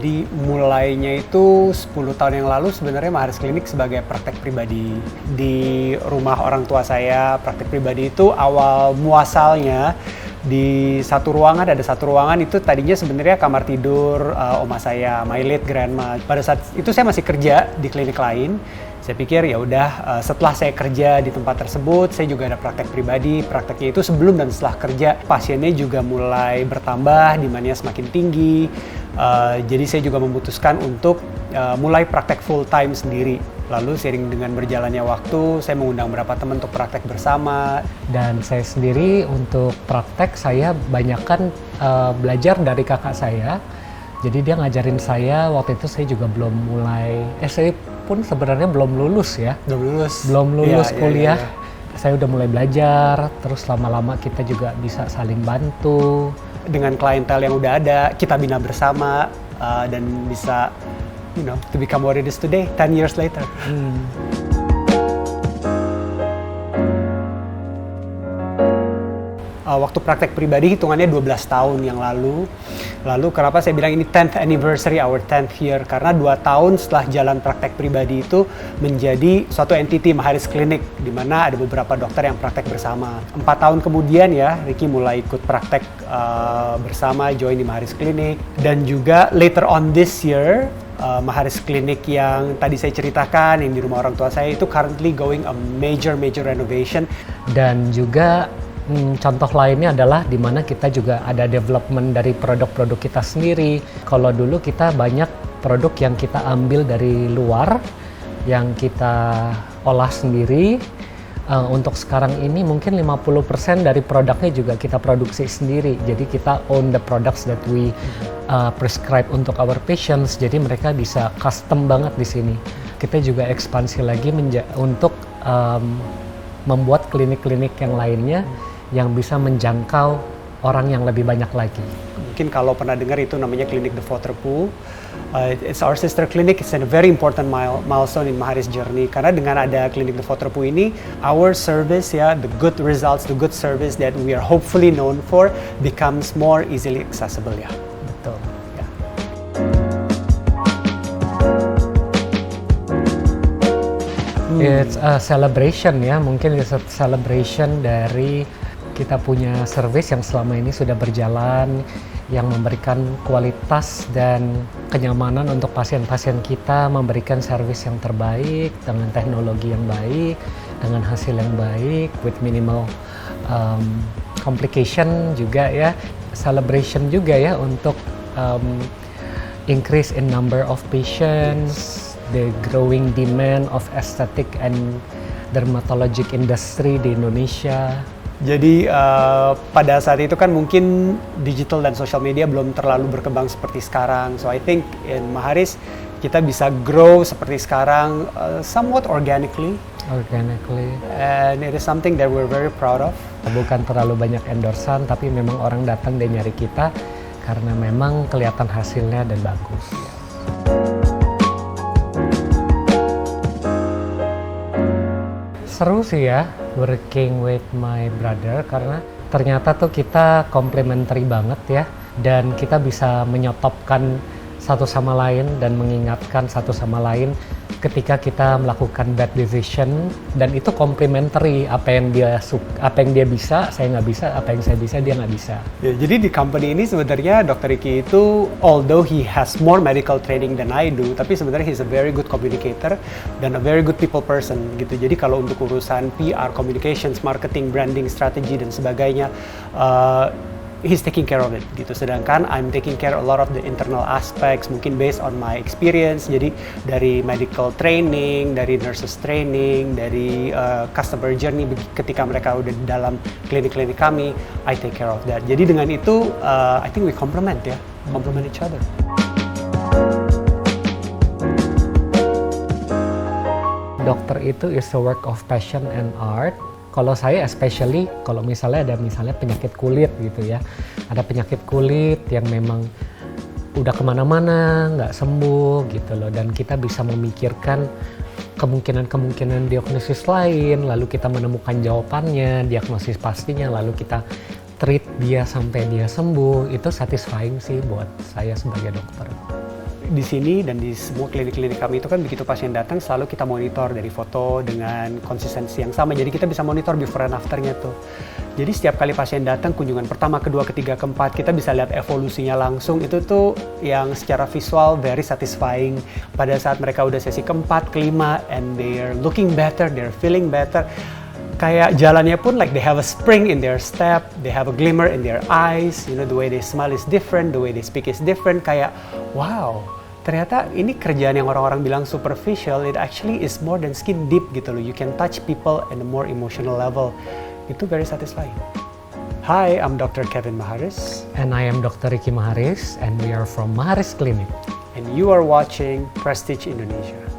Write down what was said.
Jadi mulainya itu 10 tahun yang lalu sebenarnya Maharis Klinik sebagai praktek pribadi. Di rumah orang tua saya, praktek pribadi itu awal muasalnya di satu ruangan, ada satu ruangan itu tadinya sebenarnya kamar tidur oma saya, my late grandma. Pada saat itu saya masih kerja di klinik lain. Saya pikir ya udah setelah saya kerja di tempat tersebut, saya juga ada praktek pribadi. Prakteknya itu sebelum dan setelah kerja, pasiennya juga mulai bertambah, demandnya semakin tinggi. Jadi saya juga memutuskan untuk mulai praktek full time sendiri. Lalu seiring dengan berjalannya waktu, saya mengundang beberapa teman untuk praktek bersama. Dan saya sendiri untuk praktek, saya banyakkan belajar dari kakak saya. Jadi dia ngajarin saya, waktu itu saya juga belum mulai, saya pun sebenarnya belum lulus ya. Belum lulus kuliah. Iya. Saya udah mulai belajar, terus lama-lama kita juga bisa saling bantu. Dengan klientel yang udah ada, kita bina bersama dan bisa, to become what it is today, 10 years later. Waktu praktek pribadi hitungannya 12 tahun yang lalu. Lalu kenapa saya bilang ini 10th anniversary, our 10th year? Karena 2 tahun setelah jalan praktek pribadi itu menjadi suatu entity Maharis Klinik, di mana ada beberapa dokter yang praktek bersama. 4 tahun kemudian ya, Ricky mulai ikut praktek bersama, join di Maharis Klinik. Dan juga later on this year, Maharis Klinik yang tadi saya ceritakan, yang di rumah orang tua saya itu currently going a major renovation. Dan juga contoh lainnya adalah di mana kita juga ada development dari produk-produk kita sendiri. Kalau dulu kita banyak produk yang kita ambil dari luar, yang kita olah sendiri. Untuk sekarang ini mungkin 50% dari produknya juga kita produksi sendiri. Jadi kita own the products that we prescribe untuk our patients. Jadi mereka bisa custom banget di sini. Kita juga ekspansi lagi untuk membuat klinik-klinik yang lainnya yang bisa menjangkau orang yang lebih banyak lagi. Mungkin kalau pernah dengar itu namanya klinik The Waterpool. It's our sister clinic. It's a very important milestone in Maharis journey. Karena dengan ada klinik The Waterpool ini, our service the good results, the good service that we are hopefully known for becomes more easily accessible ya. Betul. Ya. It's a celebration ya, mungkin it's a celebration dari kita punya service yang selama ini sudah berjalan, yang memberikan kualitas dan kenyamanan untuk pasien-pasien kita, memberikan service yang terbaik, dengan teknologi yang baik, dengan hasil yang baik, with minimal complication juga ya. Celebration juga ya untuk increase in number of patients, the growing demand of aesthetic and dermatologic industry di Indonesia. Jadi pada saat itu kan mungkin digital dan social media belum terlalu berkembang seperti sekarang. So I think in Maharis kita bisa grow seperti sekarang somewhat organically. And it is something that we're very proud of. Bukan terlalu banyak endorsan, tapi memang orang datang dan nyari kita karena memang kelihatan hasilnya dan bagus. Seru sih ya working with my brother, karena ternyata tuh kita complementary banget ya, dan kita bisa menyetopkan satu sama lain dan mengingatkan satu sama lain ketika kita melakukan bad decision, dan itu complementary. Apa yang dia bisa saya nggak bisa, apa yang saya bisa dia nggak bisa. Ya, jadi di company ini sebenarnya Dr. Ricky itu, although he has more medical training than I do, tapi sebenarnya he's a very good communicator dan a very good people person gitu. Jadi kalau untuk urusan PR, communications, marketing, branding, strategi dan sebagainya, he's taking care of it gitu. Sedangkan I'm taking care a lot of the internal aspects, mungkin based on my experience. Jadi dari medical training, dari nurses training, dari customer journey ketika mereka udah di dalam klinik-klinik kami, I take care of that. Jadi dengan itu I think we complement each other. Dokter itu is a work of passion and art. Kalau saya especially, kalau misalnya ada penyakit kulit gitu ya, ada penyakit kulit yang memang udah kemana-mana, nggak sembuh gitu loh, dan kita bisa memikirkan kemungkinan diagnosis lain, lalu kita menemukan jawabannya, diagnosis pastinya, lalu kita treat dia sampai dia sembuh, itu satisfying sih buat saya sebagai dokter. di sini dan di semua klinik-klinik kami itu kan begitu pasien datang selalu kita monitor dari foto dengan konsistensi yang sama. Jadi kita bisa monitor before and after-nya tuh. Jadi setiap kali pasien datang kunjungan pertama, kedua, ketiga, keempat, kita bisa lihat evolusinya langsung. Itu tuh yang secara visual very satisfying. Pada saat mereka udah sesi keempat, kelima, and they're looking better, they're feeling better. Kayak jalannya pun like they have a spring in their step, they have a glimmer in their eyes, you know, the way they smile is different, the way they speak is different. Kayak wow, ternyata ini kerjaan yang orang-orang bilang superficial, it actually is more than skin deep gitu loh. You can touch people in a more emotional level. Itu very satisfying. Hi, I'm Dr. Kevin Maharis. And I am Dr. Ricky Maharis, and we are from Maharis Clinic. And you are watching Prestige Indonesia.